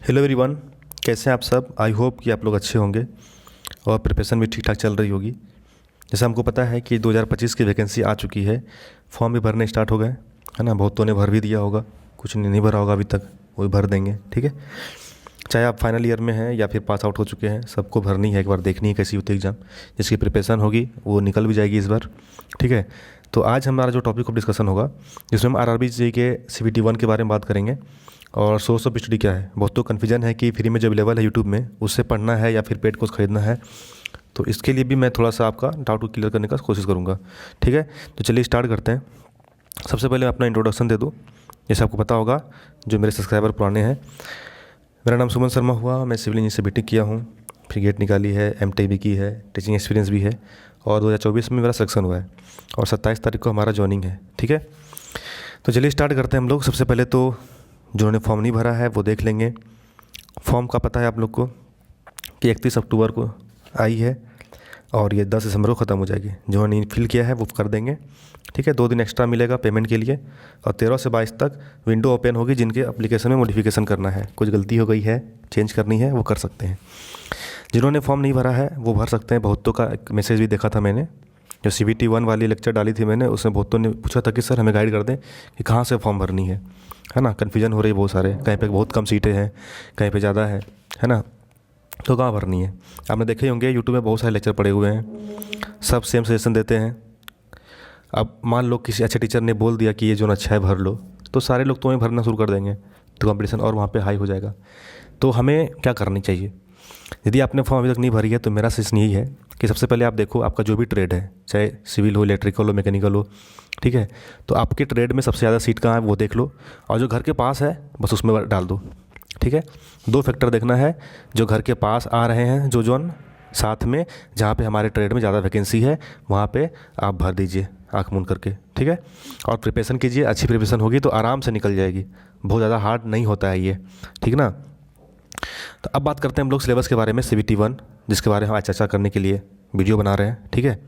Hello everyone, कैसे हैं आप सब। आई होप कि आप लोग अच्छे होंगे और प्रिपरेशन भी ठीक ठाक चल रही होगी। जैसे हमको पता है कि 2025 की वैकेंसी आ चुकी है, फॉर्म भी भरने स्टार्ट हो गए, है ना। बहुतों ने भर भी दिया होगा, कुछ ने नहीं भरा होगा अभी तक, वो भी भर देंगे। ठीक है, चाहे आप फाइनल ईयर में हैं या फिर पास आउट हो चुके हैं, सबको भरनी है। एक बार देखनी है कैसी होती है एग्ज़ाम। जिसकी प्रिपरेशन होगी वो निकल भी जाएगी इस बार। ठीक है, तो आज हमारा जो टॉपिक ऑफ डिस्कशन होगा, जिसमें हम आरआरबी जी के CBT 1 के बारे में बात करेंगे और सोर्स ऑफ स्टडी क्या है। बहुत तो कन्फ्यूजन है कि फ्री में जो अवेलेबल है यूट्यूब में उससे पढ़ना है या फिर पेड कोर्स खरीदना है। तो इसके लिए भी मैं थोड़ा सा आपका डाउट को क्लियर करने का कोशिश करूँगा। ठीक है, तो चलिए स्टार्ट करते हैं। सबसे पहले मैं अपना इंट्रोडक्शन दे दूँ। जैसे आपको पता होगा, जो मेरे सब्सक्राइबर पुराने हैं, मेरा नाम सुमन शर्मा हुआ। मैं सिविल इंजीनियर से बीटेक किया हूँ, फिर गेट निकाली है, MTech भी की है, टीचिंग एक्सपीरियंस भी है और 2024 में मेरा सिलेक्शन हुआ है और 27 तारीख को हमारा जॉइनिंग है। ठीक है, तो चलिए स्टार्ट करते हैं हम लोग। सबसे पहले तो जिन्होंने फॉर्म नहीं भरा है वो देख लेंगे। फॉर्म का पता है आप लोग को कि 31 अक्टूबर को आई है और ये 10 दिसंबर को ख़त्म हो जाएगी। जिन्होंने फिल किया है वो कर देंगे। ठीक है, 2 दिन एक्स्ट्रा मिलेगा पेमेंट के लिए और 13 से 22 तक विंडो ओपन होगी। जिनके एप्लीकेशन में मॉडिफिकेशन करना है, कुछ गलती हो गई है, चेंज करनी है, वो कर सकते हैं। जिन्होंने फॉर्म नहीं भरा है वो भर सकते हैं। बहुतों का एक मैसेज भी देखा था मैंने, जो CBT 1 वाली लेक्चर डाली थी मैंने, उसमें बहुतों ने पूछा था कि सर हमें गाइड कर दें कि कहाँ से फॉर्म भरनी है ना। कन्फ्यूजन हो रही है बहुत सारे, कहीं पे बहुत कम सीटें हैं, कहीं पे ज़्यादा है ना। तो कहाँ भरनी है, आपने देखे ही होंगे यूट्यूब में बहुत सारे लेक्चर पड़े हुए हैं, सब सेम सजेशन देते हैं। अब मान लो किसी अच्छे टीचर ने बोल दिया कि ये जो अच्छा है भर लो, तो सारे लोग तो वहीं भरना शुरू कर देंगे, तो कंपटीशन और वहाँ पे हाई हो जाएगा। तो हमें क्या करनी चाहिए, यदि आपने फॉर्म अभी तक नहीं भरी है तो मेरा सजेशन यही है कि सबसे पहले आप देखो आपका जो भी ट्रेड है, चाहे सिविल हो, इलेक्ट्रिकल हो, मैकेनिकल हो। ठीक है, तो आपके ट्रेड में सबसे ज़्यादा सीट कहाँ है वो देख लो और जो घर के पास है बस उसमें डाल दो। ठीक है, 2 फैक्टर देखना है, जो घर के पास आ रहे हैं जो जोन, साथ में जहाँ पे हमारे ट्रेड में ज़्यादा वैकेंसी है वहाँ पे आप भर दीजिए आँख मूंद करके। ठीक है, और प्रिपरेशन कीजिए, अच्छी प्रिपरेशन होगी तो आराम से निकल जाएगी, बहुत ज़्यादा हार्ड नहीं होता है ये। ठीक ना। तो अब बात करते हैं हम लोग सिलेबस के बारे में, CBT 1, जिसके बारे में हम आज चर्चा करने के लिए वीडियो बना रहे हैं। ठीक है,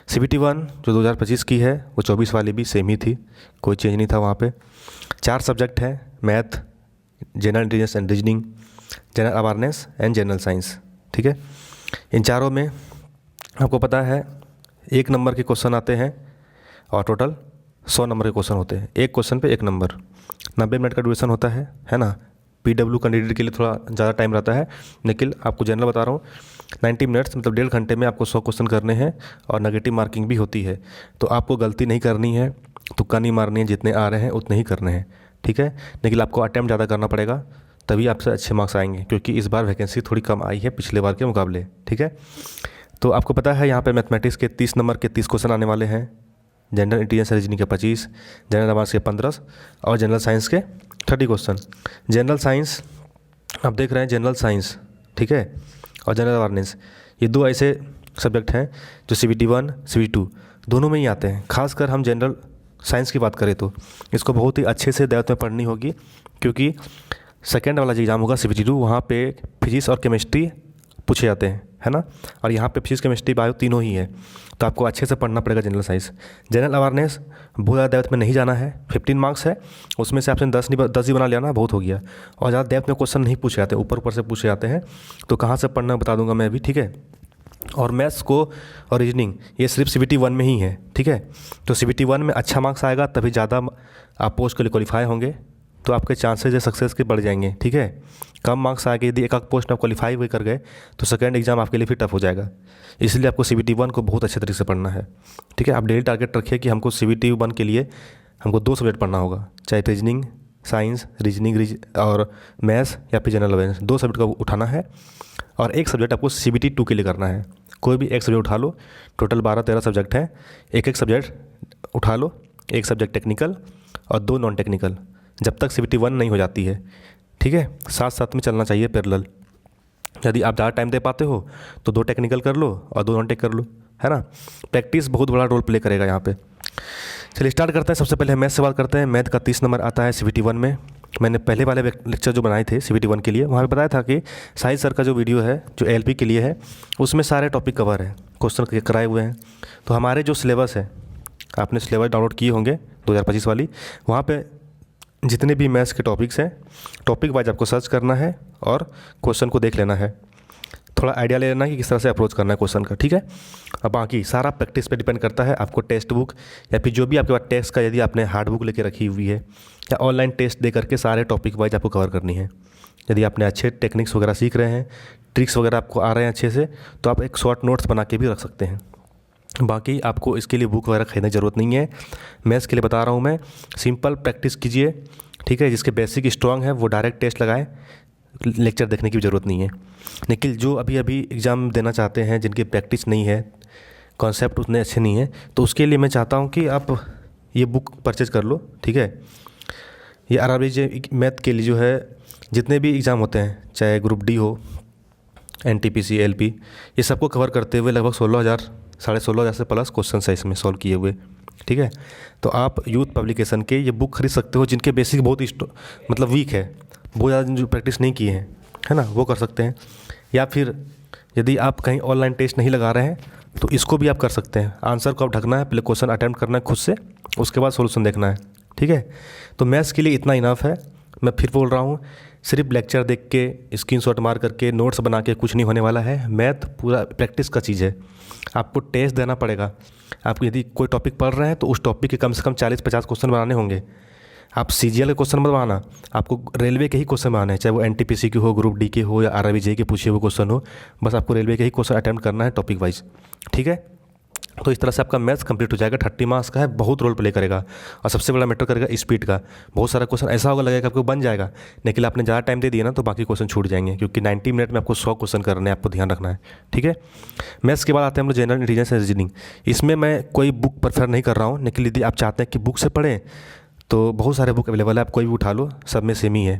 CBT 1 जो 2025 की है वो 24 वाली भी सेम ही थी, कोई चेंज नहीं था वहाँ पे। 4 सब्जेक्ट हैं, math, general intelligence and reasoning, general awareness and general science. ठीक है, इन चारों में आपको पता है 1 नंबर के क्वेश्चन आते हैं और टोटल 100 नंबर के क्वेश्चन होते हैं। एक क्वेश्चन पे 1 नंबर, 90 मिनट का ड्यूरेशन होता है ना। PW कैंडिडेट के लिए थोड़ा ज़्यादा टाइम रहता है, लेकिन आपको जनरल बता रहा हूँ 90 मिनट्स मतलब 1.5 घंटे में आपको 100 क्वेश्चन करने हैं और नेगेटिव मार्किंग भी होती है। तो आपको गलती नहीं करनी है, तुक्का नहीं मारनी है, जितने आ रहे हैं उतने ही करने हैं। ठीक है, लेकिन आपको अटैम्प्ट ज़्यादा करना पड़ेगा, तभी आपसे अच्छे मार्क्स आएंगे, क्योंकि इस बार वैकेंसी थोड़ी कम आई है पिछले बार के मुकाबले। ठीक है, तो आपको पता है यहाँ पे मैथमेटिक्स के 30 नंबर के 30 क्वेश्चन आने वाले हैं, जनरल इंटेलिजेंस रीजनिंग के 25, जनरल अवेयरनेस के 15 और जनरल साइंस के 30 क्वेश्चन। जनरल साइंस आप देख रहे हैं, जनरल साइंस, ठीक है, और जनरल अवेयरनेस, ये 2 ऐसे सब्जेक्ट हैं जो CBT 1 CBT 2 दोनों में ही आते हैं। खासकर हम जनरल साइंस की बात करें तो इसको बहुत ही अच्छे से डेप्थ में पढ़नी होगी, क्योंकि सेकेंड वाला जो एग्ज़ाम होगा CBT 2, वहाँ पे फिजिक्स और केमिस्ट्री पूछे जाते हैं, है ना। और यहाँ पे फिजिक्स केमिस्ट्री बायो तीनों ही है, तो आपको अच्छे से पढ़ना पड़ेगा जनरल साइंस। जनरल अवेयरनेस बहुत ज़्यादा डेप्थ में नहीं जाना है, 15 मार्क्स है, उसमें से आपने 10 ही बना लिया ना, बहुत हो गया। और ज़्यादा डेप्थ में क्वेश्चन नहीं पूछे जाते, ऊपर ऊपर से पूछे जाते हैं, तो कहाँ से पढ़ना बता दूंगा मैं अभी। ठीक है, और मैथ्स को और रीजनिंग ये सिर्फ CBT 1 में ही है। ठीक है, तो CBT 1 में अच्छा मार्क्स आएगा तभी ज़्यादा आप पोस्ट के लिए क्वालिफाई होंगे, तो आपके चांसेस है सक्सेस के बढ़ जाएंगे। ठीक है, कम मार्क्स आके यदि एक पोस्ट में आप क्वालिफाई भी कर गए तो सेकंड एग्जाम आपके लिए फिर टफ हो जाएगा। इसलिए आपको CBT 1 को बहुत अच्छे तरीके से पढ़ना है। ठीक है, आप डेली टारगेट रखिए कि हमको CBT 1 के लिए हमको 2 सब्जेक्ट पढ़ना होगा, चाहे रीजनिंग साइंस, रीजनिंग और मैथ्स या फिर जनरल अवेयरनेस, 2 सब्जेक्ट का उठाना है और 1 सब्जेक्ट आपको CBT 2 के लिए करना है। कोई भी 1 सब्जेक्ट उठा लो, टोटल 12-13 सब्जेक्ट हैं, एक सब्जेक्ट उठा लो, 1 सब्जेक्ट टेक्निकल और 2 नॉन टेक्निकल, जब तक CBT 1 नहीं हो जाती है। ठीक है, साथ साथ में चलना चाहिए पैरेलल। यदि आप ज़्यादा टाइम दे पाते हो तो 2 टेक्निकल कर लो और 2 नॉन टेक कर लो, है ना। प्रैक्टिस बहुत बड़ा रोल प्ले करेगा यहाँ पे। चलिए स्टार्ट करते हैं। सबसे पहले मैथ से बात करते हैं। मैथ का 30 नंबर आता है CBT 1 में। मैंने पहले वाले लेक्चर जो बनाए थे CBT 1 के लिए, वहाँ पे बताया था कि साहिल सर का जो वीडियो है जो LP के लिए है, उसमें सारे टॉपिक कवर है, क्वेश्चन कराए हुए हैं। तो हमारे जो सिलेबस है, आपने सिलेबस डाउनलोड किए होंगे 2025 वाली, वहाँ पे जितने भी मैथ्स के टॉपिक्स हैं, टॉपिक वाइज आपको सर्च करना है और क्वेश्चन को देख लेना है, थोड़ा आइडिया ले लेना है कि किस तरह से अप्रोच करना है क्वेश्चन का, ठीक है। अब बाकी सारा प्रैक्टिस पे डिपेंड करता है। आपको टेक्स्ट बुक या फिर जो भी आपके पास टेक्स्ट का, यदि आपने हार्ड बुक लेके रखी हुई है, या ऑनलाइन टेस्ट दे करके सारे टॉपिक वाइज आपको कवर करनी है। यदि आपने अच्छे टेक्निक्स वगैरह सीख रहे हैं, ट्रिक्स वगैरह आपको आ रहे हैं अच्छे से, तो आप एक शॉर्ट नोट्स बना के भी रख सकते हैं। बाकी आपको इसके लिए बुक वगैरह खरीदने की ज़रूरत नहीं है। मैथ्स के लिए बता रहा हूँ मैं, सिंपल प्रैक्टिस कीजिए, ठीक है। जिसके बेसिक स्ट्रांग है वो डायरेक्ट टेस्ट लगाएं, लेक्चर देखने की भी ज़रूरत नहीं है। लेकिन जो अभी एग्ज़ाम देना चाहते हैं, जिनकी प्रैक्टिस नहीं है, कॉन्सेप्ट उतने अच्छे नहीं है, तो उसके लिए मैं चाहता हूँ कि आप ये बुक परचेज कर लो, ठीक है। ये RRB मैथ के लिए जो है, जितने भी एग्ज़ाम होते हैं, चाहे ग्रुप डी हो, NTPC, LP, ये सबको कवर करते हुए लगभग 16,000 से प्लस क्वेश्चन है इसमें सॉल्व किए हुए, ठीक है। तो आप यूथ पब्लिकेशन के ये बुक खरीद सकते हो, जिनके बेसिक बहुत ही मतलब वीक है, बहुत ज़्यादा जो प्रैक्टिस नहीं किए हैं, है ना, वो कर सकते हैं। या फिर यदि आप कहीं ऑनलाइन टेस्ट नहीं लगा रहे हैं, तो इसको भी आप कर सकते हैं। आंसर को आप ढकना है, पहले क्वेश्चन अटैम्प्ट करना है खुद से, उसके बाद सोल्यूशन देखना है, ठीक है। तो मैथ्स के लिए इतना इनफ है। मैं फिर बोल रहा हूँ, सिर्फ लेक्चर देख के, स्क्रीनशॉट मार करके, नोट्स बना के कुछ नहीं होने वाला है। मैथ पूरा प्रैक्टिस का चीज़ है। आपको टेस्ट देना पड़ेगा। आप यदि कोई टॉपिक पढ़ रहे हैं तो उस टॉपिक के कम से कम 40-50 क्वेश्चन बनाने होंगे। आप CGL के क्वेश्चन मत बनाना, आपको रेलवे के ही क्वेश्चन बनाने हैं, चाहे वो NTPC के हो, ग्रुप डी के हो, या RRB के पूछे हुए क्वेश्चन हो। बस आपको रेलवे के ही क्वेश्चन अटैम्प्ट करना है टॉपिक वाइज, ठीक है। तो इस तरह से आपका मैथ्स कंप्लीट हो जाएगा। 30 मार्क्स का है, बहुत रोल प्ले करेगा। और सबसे बड़ा मैटर करेगा स्पीड का। बहुत सारा क्वेश्चन ऐसा होगा लगेगा आपको बन जाएगा, लेकिन आपने ज़्यादा टाइम दे दिया ना, तो बाकी क्वेश्चन छूट जाएंगे, क्योंकि 90 मिनट में आपको 100 क्वेश्चन करने हैं, आपको ध्यान रखना है, ठीक है। मैथ्स के बाद आते हैं हम लोग जनरल इंटेलिजेंस एंड रीजनिंग। इसमें मैं कोई बुक प्रेफर नहीं कर रहा हूँ, लेकिन यदि आप चाहते हैं कि बुक से पढ़ें, तो बहुत सारे बुक अवेलेबल है, आप कोई भी उठा लो, सब में सेम ही है।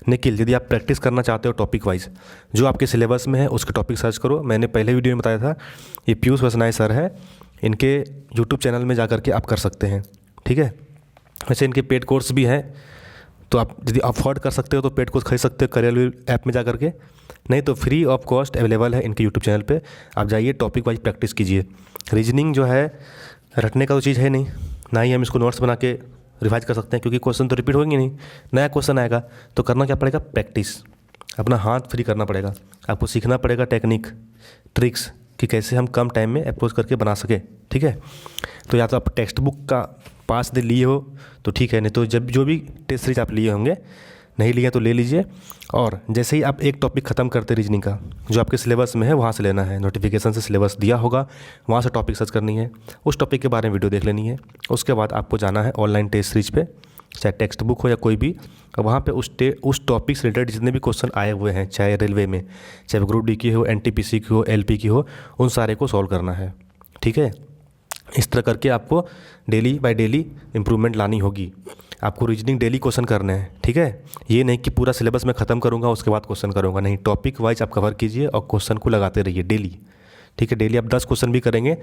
लेकिन यदि आप प्रैक्टिस करना चाहते हो टॉपिक वाइज, जो आपके सिलेबस में है उसके टॉपिक सर्च करो। मैंने पहले वीडियो में बताया था, ये पीयूष वसनाय सर है, इनके यूट्यूब चैनल में जा करके आप कर सकते हैं, ठीक है। वैसे इनके पेड कोर्स भी हैं, तो आप यदि अफोर्ड कर सकते हो तो पेड कोर्स खरीद सकते हो करियर ऐप में जा करके, नहीं तो फ्री ऑफ कॉस्ट अवेलेबल है इनके यूट्यूब चैनल पे। आप जाइए, टॉपिक वाइज प्रैक्टिस कीजिए। रीजनिंग जो है रटने का तो चीज़ है नहीं, ना ही हम इसको नोट्स बना के रिवाइज कर सकते हैं, क्योंकि क्वेश्चन तो रिपीट होंगे नहीं, नया क्वेश्चन आएगा। तो करना क्या पड़ेगा, प्रैक्टिस, अपना हाथ फ्री करना पड़ेगा। आपको सीखना पड़ेगा टेक्निक, ट्रिक्स, कि कैसे हम कम टाइम में अप्रोच करके बना सके, ठीक है। तो या तो आप टेक्स्ट बुक का 5 दिन लिए हो तो ठीक है, नहीं तो जब जो भी टेस्ट सीरीज आप लिए होंगे, नहीं लिए तो ले लीजिए। और जैसे ही आप एक टॉपिक ख़त्म करते रीजनिंग का, जो आपके सिलेबस में है वहाँ से लेना है, नोटिफिकेशन से सिलेबस दिया होगा, वहाँ से टॉपिक सर्च करनी है, उस टॉपिक के बारे में वीडियो देख लेनी है। उसके बाद आपको जाना है ऑनलाइन टेस्ट सीरीज पे, चाहे टेक्स्ट बुक हो या कोई भी, वहाँ पे उस टॉपिक से रिलेटेड जितने भी क्वेश्चन आए हुए हैं, चाहे रेलवे में, चाहे ग्रुप डी की हो, NTPC की हो, LP की हो, उन सारे को सॉल्व करना है, ठीक है। इस तरह करके आपको डेली बाय डेली इम्प्रूवमेंट लानी होगी। आपको रीजनिंग डेली क्वेश्चन करने हैं, ठीक है। ये नहीं कि पूरा सिलेबस मैं ख़त्म करूँगा उसके बाद क्वेश्चन करूँगा, नहीं, टॉपिक वाइज आप कवर कीजिए और क्वेश्चन को लगाते रहिए डेली, ठीक है। डेली आप 10 क्वेश्चन भी करेंगे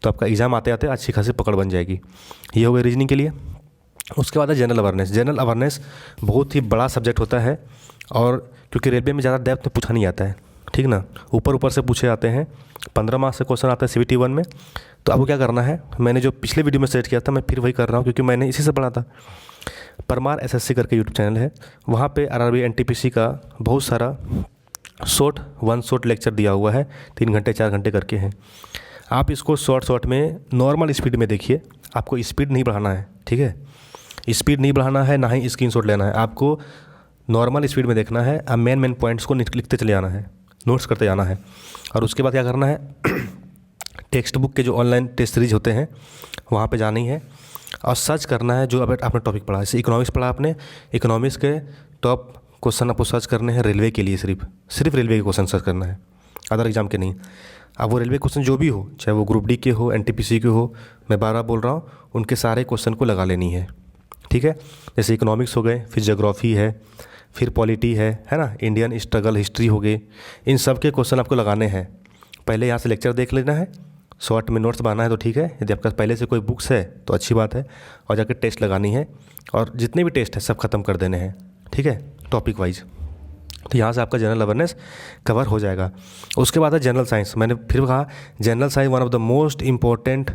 तो आपका एग्ज़ाम आते आते अच्छी खासी पकड़ बन जाएगी। ये हो गई रीजनिंग के लिए। उसके बाद है जनरल अवेयरनेस। जनरल अवेयरनेस बहुत ही बड़ा सब्जेक्ट होता है, और क्योंकि रेलवे में ज़्यादा डेप्थ में पूछा नहीं आता है, ठीक ना, ऊपर से पूछे जाते हैं। 15 मार्क्स से क्वेश्चन आता है CBT 1 में। तो आपको क्या करना है, मैंने जो पिछले वीडियो में सेट किया था मैं फिर वही कर रहा हूँ, क्योंकि मैंने इसी से पढ़ा था। परमार SSC करके यूट्यूब चैनल है, वहाँ पे RRB NTPC का बहुत सारा वन शॉट लेक्चर दिया हुआ है, 3 घंटे 4 घंटे करके हैं। आप इसको शॉर्ट में नॉर्मल स्पीड में देखिए, आपको स्पीड नहीं बढ़ाना है, ठीक है। स्पीड नहीं बढ़ाना है, ना ही स्क्रीनशॉट लेना है, आपको नॉर्मल स्पीड में देखना है। अब मेन पॉइंट्स को लिखते चले जाना है, नोट्स करते जाना है। और उसके बाद क्या करना है, टेक्स्ट बुक के जो ऑनलाइन टेस्ट सीरीज होते हैं वहाँ पे जानी है और सर्च करना है जो आपने टॉपिक पढ़ा। जैसे इकोनॉमिक्स पढ़ा आपने, इकोनॉमिक्स के टॉप क्वेश्चन आपको सर्च करने हैं रेलवे के लिए, सिर्फ रेलवे के क्वेश्चन सर्च करना है, अदर एग्जाम के नहीं। अब वो रेलवे क्वेश्चन जो भी हो, चाहे वो ग्रुप डी के हो, NTPC के हो, मैं बार बार बोल रहा हूँ, उनके सारे क्वेश्चन को लगा लेनी है, ठीक है। जैसे इकोनॉमिक्स हो गए, फिर ज्योग्राफी है, फिर पॉलिटी है ना, इंडियन स्ट्रगल हिस्ट्री हो गई, इन सब के क्वेश्चन आपको लगाने हैं। पहले यहाँ से लेक्चर देख लेना है, शॉर्ट में नोट्स बनाना है तो ठीक है, यदि आपके पास पहले से कोई बुक्स है तो अच्छी बात है, और जाकर टेस्ट लगानी है, और जितने भी टेस्ट है सब खत्म कर देने हैं, ठीक है, टॉपिक वाइज। तो यहाँ से आपका जनरल अवेयरनेस कवर हो जाएगा। उसके बाद है जनरल साइंस। मैंने फिर कहा general science one of the most important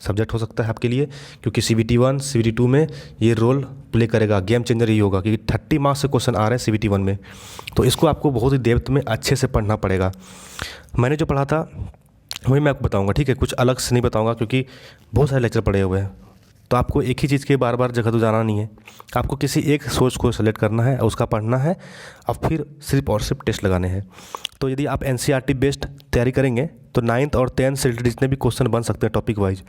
subject हो सकता है आपके लिए, क्योंकि CBT 1 CBT 2 में ये रोल प्ले करेगा, गेम चेंजर ही होगा, क्योंकि 30 मार्क्स से क्वेश्चन आ रहे हैं CBT 1 में। तो इसको आपको बहुत ही डेप्थ में अच्छे से पढ़ना पड़ेगा। मैंने जो पढ़ा था वही मैं आपको बताऊँगा, ठीक है, कुछ अलग से नहीं बताऊँगा, क्योंकि बहुत सारे लेक्चर पड़े हुए हैं। तो आपको एक ही चीज़ के बार बार जगह तो जाना नहीं है, आपको किसी एक सोर्स को सेलेक्ट करना है, उसका पढ़ना है, और फिर सिर्फ और सिर्फ टेस्ट लगाने हैं। तो यदि आप NCERT बेस्ड तैयारी करेंगे तो 9th और 10th से रिलेटेड जितने भी क्वेश्चन बन सकते हैं टॉपिक वाइज,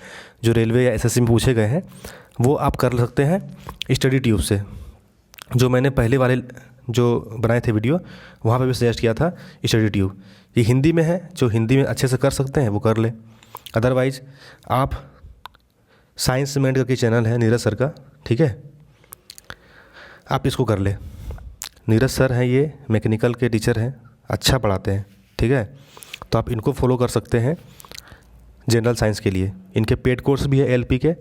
जो रेलवे या SSC में पूछे गए हैं, वो आप कर सकते हैं स्टडी ट्यूब से। जो मैंने पहले वाले जो बनाए थे वीडियो, वहाँ पे भी सजेस्ट किया था स्टडी ट्यूब। ये हिंदी में है, जो हिंदी में अच्छे से कर सकते हैं वो कर ले। अदरवाइज़ आप साइंस मैग्नेट करके चैनल है नीरज सर का, ठीक है, आप इसको कर ले। नीरज सर हैं, ये मैकेनिकल के टीचर हैं, अच्छा पढ़ाते हैं, ठीक है। तो आप इनको फॉलो कर सकते हैं जनरल साइंस के लिए। इनके पेड कोर्स भी है LP के,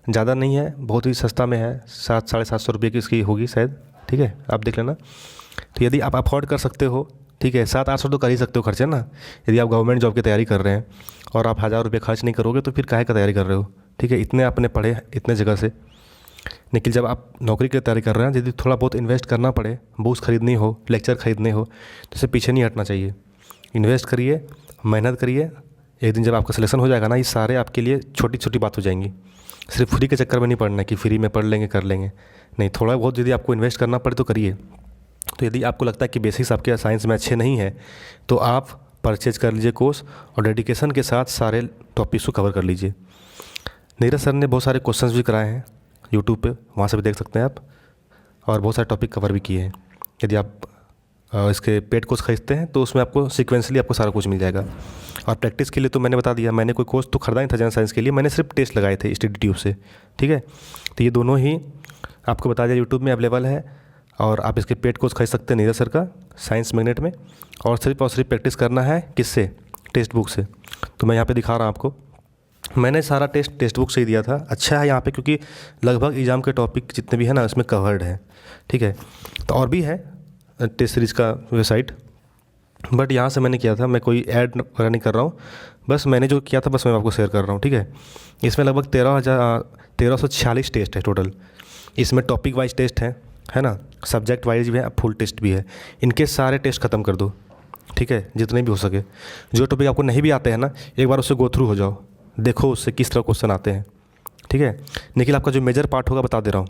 ज़्यादा नहीं है, बहुत ही सस्ता में है, 700-750 रुपये की इसकी होगी शायद, ठीक है, आप देख लेना। तो यदि आप अफोर्ड कर सकते हो, ठीक है, 700-800 तो कर ही सकते हो खर्चे ना। यदि आप गवर्नमेंट जॉब की तैयारी कर रहे हैं और आप 1000 रुपये खर्च नहीं करोगे तो फिर काहे का तैयारी कर रहे हो, ठीक है। इतने आपने पढ़े इतने जगह से, लेकिन जब आप नौकरी की तैयारी कर रहे हैं, यदि थोड़ा बहुत इन्वेस्ट करना पड़े, बुक्स खरीदनी हो, लेक्चर खरीदने हो, तो इससे पीछे नहीं हटना चाहिए। इन्वेस्ट करिए, मेहनत करिए, एक दिन जब आपका सिलेक्शन हो जाएगा ना, ये सारे आपके लिए छोटी छोटी बात हो जाएंगी। सिर्फ फ्री के चक्कर में नहीं पढ़ना है कि फ्री में पढ़ लेंगे कर लेंगे, नहीं, थोड़ा बहुत यदि आपको इन्वेस्ट करना पड़े तो करिए। तो यदि आपको लगता है कि बेसिक्स आपके साइंस में अच्छे नहीं है, तो आप परचेज कर लीजिए कोर्स और डेडिकेशन के साथ सारे टॉपिक्स को कवर कर लीजिए। नीरज सर ने बहुत सारे क्वेश्चंस भी कराए हैं यूट्यूब पे, वहाँ से भी देख सकते हैं आप, और बहुत सारे टॉपिक कवर भी किए हैं। यदि आप इसके पेड कोर्स खरीदते हैं तो उसमें आपको सीक्वेंसली आपको सारा कुछ मिल जाएगा। और प्रैक्टिस के लिए तो मैंने बता दिया, मैंने कोई कोर्स तो खरीदा नहीं था जनरल साइंस के लिए, मैंने सिर्फ टेस्ट लगाए थे स्टडी ट्यूब से, ठीक है। तो ये दोनों ही आपको बता दिया यूट्यूब में अवेलेबल है, और आप इसके पेड कोर्स खरीद सकते हैं नीरज सर का साइंस मैग्नेट में। और सिर्फ प्रैक्टिस करना है किससे, टेक्स्ट बुक से। तो मैं यहाँ पे दिखा रहा हूँ आपको, मैंने सारा टेक्स्ट बुक से ही दिया था। अच्छा है यहाँ पे, क्योंकि लगभग एग्ज़ाम के टॉपिक जितने भी हैं ना इसमें कवर्ड है, ठीक है। तो और भी है टेस्ट सीरीज़ का वेबसाइट, बट यहाँ से मैंने किया था, मैं कोई ऐड वगैरह नहीं कर रहा हूँ, बस मैंने जो किया था बस मैं आपको शेयर कर रहा हूँ, ठीक है। इसमें लगभग 1346 टेस्ट है टोटल। इसमें टॉपिक वाइज टेस्ट है ना, सब्जेक्ट वाइज भी है, फुल टेस्ट भी है। इनके सारे टेस्ट ख़त्म कर दो, ठीक है, जितने भी हो सके। जो टॉपिक आपको नहीं भी आते हैं ना, एक बार उससे गो थ्रू हो जाओ, देखो उससे किस तरह क्वेश्चन आते हैं, ठीक है। लेकिन आपका जो मेजर पार्ट होगा बता दे रहा हूँ,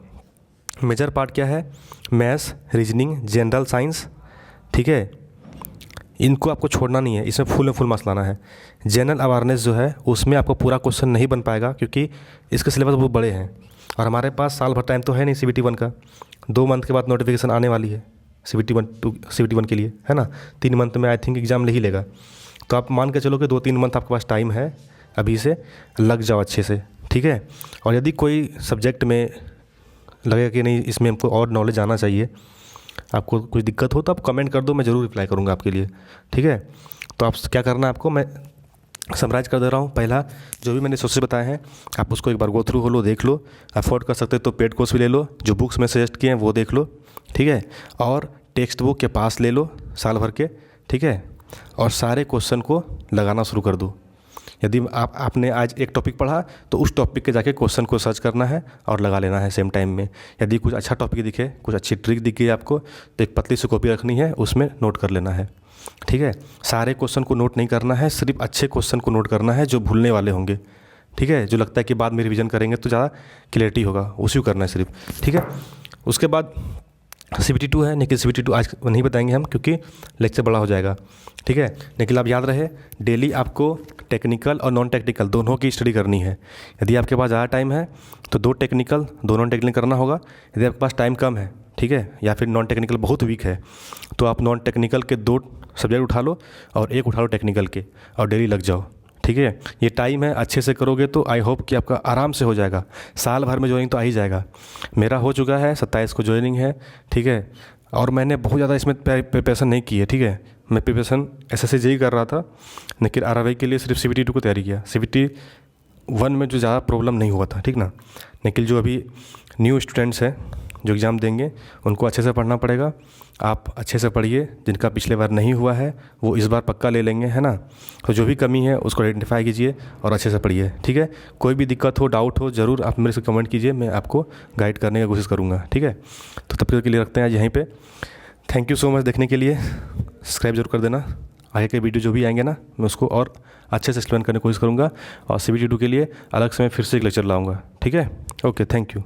मेजर पार्ट क्या है, मैथ्स, रीजनिंग, जनरल साइंस, ठीक है। इनको आपको छोड़ना नहीं है, इसमें फुल मार्क्स लाना है। जनरल अवेयरनेस जो है उसमें आपको पूरा क्वेश्चन नहीं बन पाएगा, क्योंकि इसके सिलेबस बहुत बड़े हैं, और हमारे पास साल भर टाइम तो है नहीं CBT 1 का। 2 मंथ के बाद नोटिफिकेशन आने वाली है CBT 1 के लिए, है ना। 3 मंथ में आई थिंक एग्ज़ाम नहीं लेगा। तो आप मान के चलो कि 2-3 मंथ आपके पास टाइम है, अभी से लग जाओ अच्छे से, ठीक है। और यदि कोई सब्जेक्ट में लगेगा कि नहीं इसमें हमको और नॉलेज आना चाहिए, आपको कुछ दिक्कत हो तो आप कमेंट कर दो, मैं ज़रूर रिप्लाई करूँगा आपके लिए, ठीक है। तो आप क्या करना है आपको, मैं समराइज़ कर दे रहा हूँ। पहला जो भी मैंने सोर्सेस बताए हैं आप उसको एक बार गो थ्रू हो लो, देख लो। अफोर्ड कर सकते तो पेड कोर्स भी ले लो, जो बुक्स मैं सजेस्ट किए हैं वो देख लो, ठीक है। और टेक्स्ट बुक के पास ले लो साल भर के, ठीक है। और सारे क्वेश्चन को लगाना शुरू कर दो। यदि आपने आज एक टॉपिक पढ़ा तो उस टॉपिक के जाके क्वेश्चन को सर्च करना है और लगा लेना है सेम टाइम में। यदि कुछ अच्छा टॉपिक दिखे, कुछ अच्छी ट्रिक दिखे आपको, तो एक पतली सी कॉपी रखनी है, उसमें नोट कर लेना है, ठीक है। सारे क्वेश्चन को नोट नहीं करना है, सिर्फ अच्छे क्वेश्चन को नोट करना है जो भूलने वाले होंगे, ठीक है। जो लगता है कि बाद में रिवीजन करेंगे तो ज़्यादा क्लियरिटी होगा, उसी को करना है सिर्फ, ठीक है। उसके बाद CBT 2 है, लेकिन CBT 2 आज नहीं बताएंगे हम, क्योंकि लेक्चर बड़ा हो जाएगा, ठीक है। लेकिन आप याद रहे, डेली आपको टेक्निकल और नॉन टेक्निकल दोनों की स्टडी करनी है। यदि आपके पास ज़्यादा टाइम है तो 2 टेक्निकल 2 नॉन टेक्निकल करना होगा। यदि आपके पास टाइम कम है, ठीक है, या फिर नॉन टेक्निकल बहुत वीक है, तो आप नॉन टेक्निकल के 2 सब्जेक्ट उठा लो और 1 उठा लो टेक्निकल के, और डेली लग जाओ, ठीक है। ये टाइम है, अच्छे से करोगे तो आई होप कि आपका आराम से हो जाएगा। साल भर में ज्वाइनिंग तो आ ही जाएगा। मेरा हो चुका है, 27 को ज्वाइनिंग है, ठीक है। और मैंने बहुत ज़्यादा इसमें प्रिपरेशन नहीं की है, ठीक है। मैं प्रिपरेशन SSC JEE कर रहा था, लेकिन RRI के लिए सिर्फ CBT 2 को तैयारी किया। CBT 1 में जो ज़्यादा प्रॉब्लम नहीं हुआ था, ठीक ना। लेकिन जो अभी न्यू स्टूडेंट्स हैं जो एग्ज़ाम देंगे, उनको अच्छे से पढ़ना पड़ेगा आप अच्छे से पढ़िए, जिनका पिछले बार नहीं हुआ है वो इस बार पक्का ले लेंगे, है ना। तो जो भी कमी है उसको आइडेंटिफाई कीजिए और अच्छे से पढ़िए, ठीक है। कोई भी दिक्कत हो, डाउट हो, ज़रूर आप मेरे से कमेंट कीजिए, मैं आपको गाइड करने की कोशिश करूँगा, ठीक है। तो तब तक के लिए रखते हैं आज यहीं पे। थैंक यू सो मच देखने के लिए। सब्सक्राइब जरूर कर देना। आगे के वीडियो जो भी आएंगे ना, मैं उसको और अच्छे से एक्सप्लेन करने की कोशिश करूँगा। और CBT 2 के लिए अलग से मैं फिर से एक लेक्चर लाऊँगा, ठीक है। Okay, thank you.